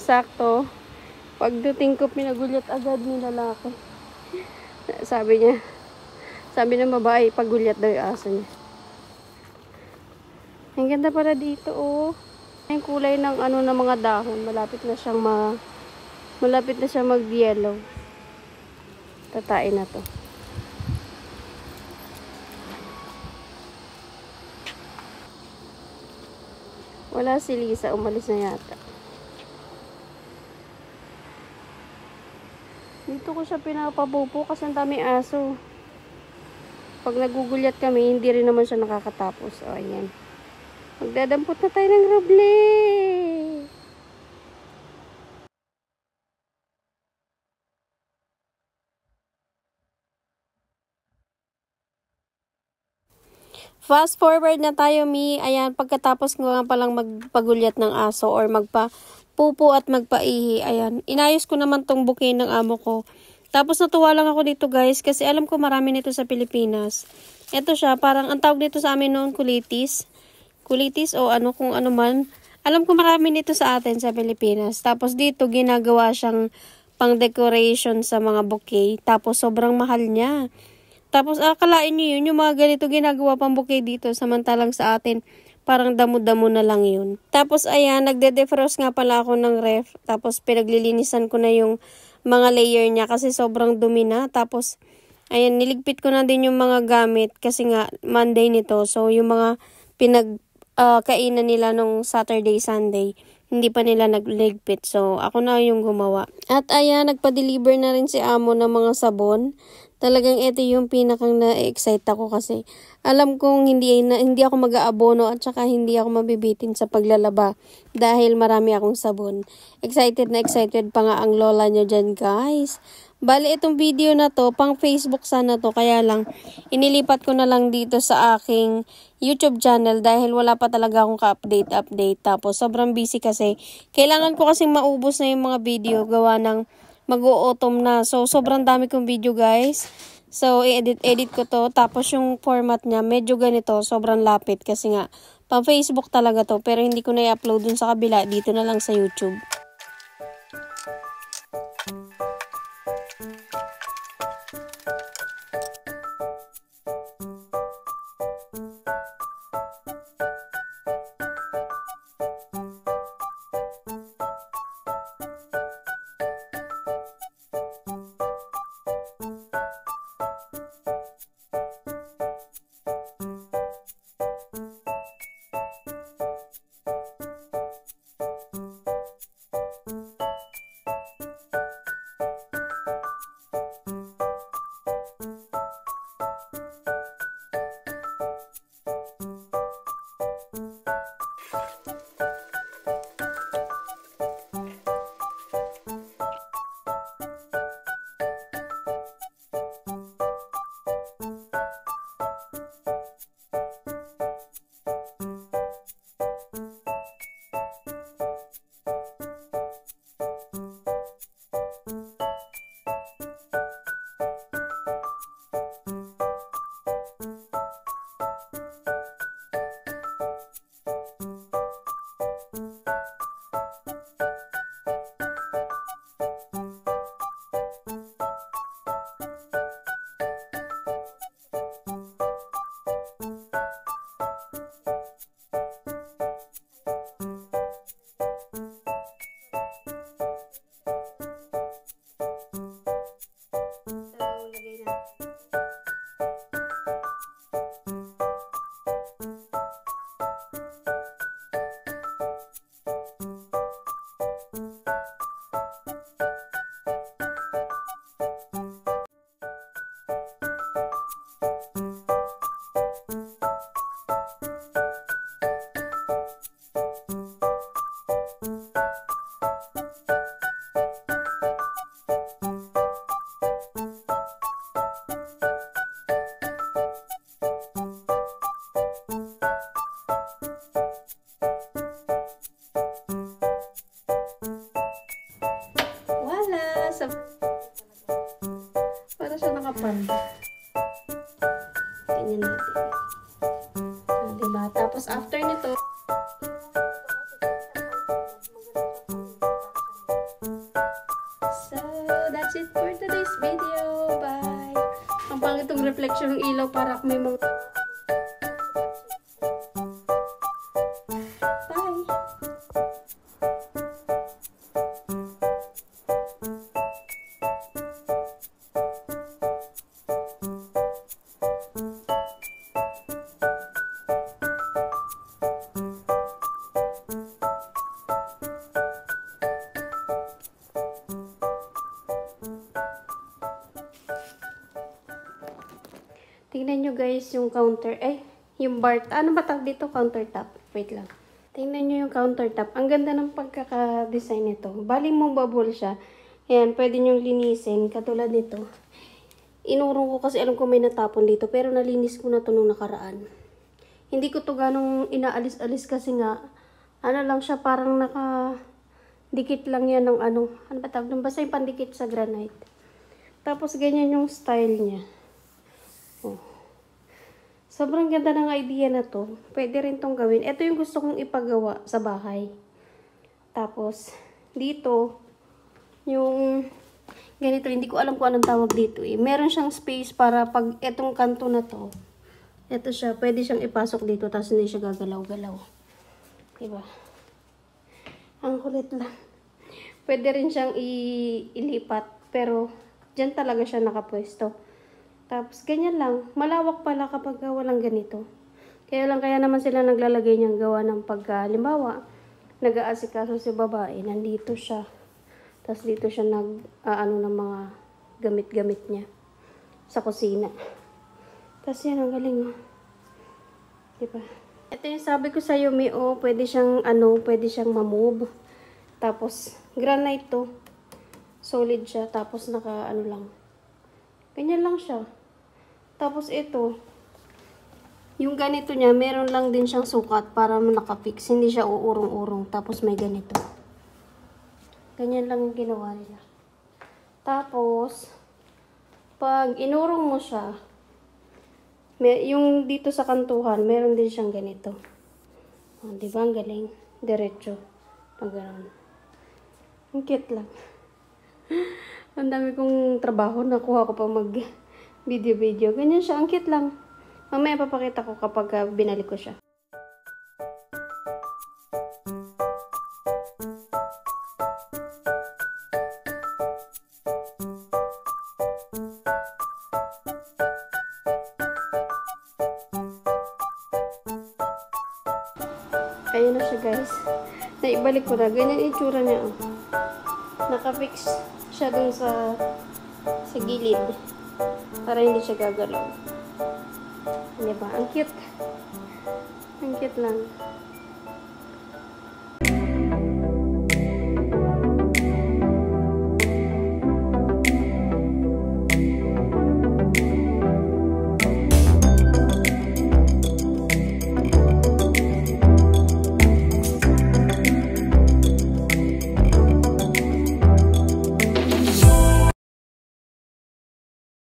sakto. Pagdating ko, pinagulyat agad ni lalaki. Sabi ng babae, pagulyat daw yung aso niya. Ang ganda pala dito, oh. Yung kulay ng ng mga dahon, malapit na siyang mag-yellow. Tatain na to. Wala si Lisa, umalis na yata. Dito ko siya pinapapupo kasi ang dami aso. Pag nagugulyat kami, hindi rin naman siya nakakatapos. O, ayan. Magdadampot na tayo ng roble. Fast forward na tayo, Mi. Ayan, pagkatapos ko nga palang magpagulyat ng aso or magpa-pupo at magpaihi. Ayan, inayos ko naman tong bouquet ng amo ko. Tapos natuwa lang ako dito, guys, kasi alam ko marami nito sa Pilipinas. Ito siya, parang ang tawag dito sa amin noon, kulitis. Kulitis o kung ano man. Alam ko marami nito sa atin sa Pilipinas. Tapos dito, ginagawa siyang pang-decoration sa mga bouquet. Tapos sobrang mahal niya. Tapos akalain nyo yun, yung mga ganito ginagawa pang bouquet dito, samantalang sa atin, parang damo-damo na lang yun. Tapos ayan, nagde-defrost nga pala ako ng ref. Tapos pinaglilinisan ko na yung mga layer niya kasi sobrang dumi na. Tapos ayan, niligpit ko na din yung mga gamit kasi nga Monday nito. So yung mga kainan nila nung Saturday, Sunday, hindi pa nila nagligpit. So ako na yung gumawa. At ayan, nagpa-deliver na rin si amo ng mga sabon. Talagang ito yung pinakang na-excite ako kasi alam kong hindi ako mag-aabono at saka hindi ako mabibitin sa paglalaba dahil marami akong sabon. Excited na excited pa nga ang lola nyo dyan, guys. Bali, itong video na to, pang Facebook sana to, kaya lang inilipat ko na lang dito sa aking YouTube channel dahil wala pa talaga akong ka-update. Tapos sobrang busy kasi. Kailangan ko kasing maubos na yung mga video gawa ng mag-o-autumn na. So, sobrang dami kong video, guys. So, edit ko to. Tapos, yung format niya, medyo ganito. Sobrang lapit. Kasi nga, pang Facebook talaga to. Pero, hindi ko na i-upload dun sa kabila. Dito na lang sa YouTube. Para siya nakapanda. Ganyan natin. Diba? Tapos after nito, it for today's video. Bye! Ang pangit itong reflection ng ilaw para may mga... Bye! Tingnan nyo guys yung counter, yung bar, ano ba tawag dito? Countertop. Wait lang. Tingnan nyo yung countertop. Ang ganda ng pagkaka-design nito. Bali movable siya. Ayan, pwede nyo linisin. Katulad nito. Inurong ko kasi alam ko may natapon dito. Pero nalinis ko na to nung nakaraan. Hindi ko to ganong inaalis-alis kasi nga, ano lang siya, parang dikit lang yan ng ano ba tawag? Basta yung pandikit sa granite. Tapos ganyan yung style niya. Oh. Sobrang ganda ng idea na to. Pwede rin tong gawin. Ito yung gusto kong ipagawa sa bahay. Tapos, dito, yung ganito, hindi ko alam kung anong tawag dito eh. Meron siyang space para pag etong kanto na to, ito siya, pwede siyang ipasok dito, tapos hindi siya gagalaw-galaw. Diba? Ang kulit lang. Pwede rin siyang ilipat, pero dyan talaga siya nakapwesto. Tapos, ganyan lang. Malawak pala kapag walang ganito. Kaya naman sila naglalagay niyang gawa ng halimbawa, nag-aasikaso si babae, nandito siya. Tapos dito siya ano ng mga gamit-gamit niya sa kusina. Tapos yan, ang galing. Diba? Ito yung sabi ko sa Yumi, pwede siyang, pwede siyang ma-move. Tapos, granite to. Solid siya. Tapos, lang. Ganyan lang siya. Tapos ito, yung ganito niya, meron lang din siyang sukat para nakafix. Hindi siya uurong-urong. Tapos may ganito. Ganyan lang yung ginawa nila. Tapos, pag inurong mo siya, yung dito sa kantuhan, meron din siyang ganito. Diba? Ang galing. Diretso. Pag gano'n. Ang cute lang. Ang dami kong trabaho. Nakuha ko pa video. Ganyan siya. Ang cute lang. Mamaya papakita ko kapag binalik ko siya. Ayan na siya guys. Naibalik ko na. Ganyan yung itsura niya. Nakafix siya dun sa gilid. Para hindi siya gagalaw. Diba? Ang cute. Ang cute lang.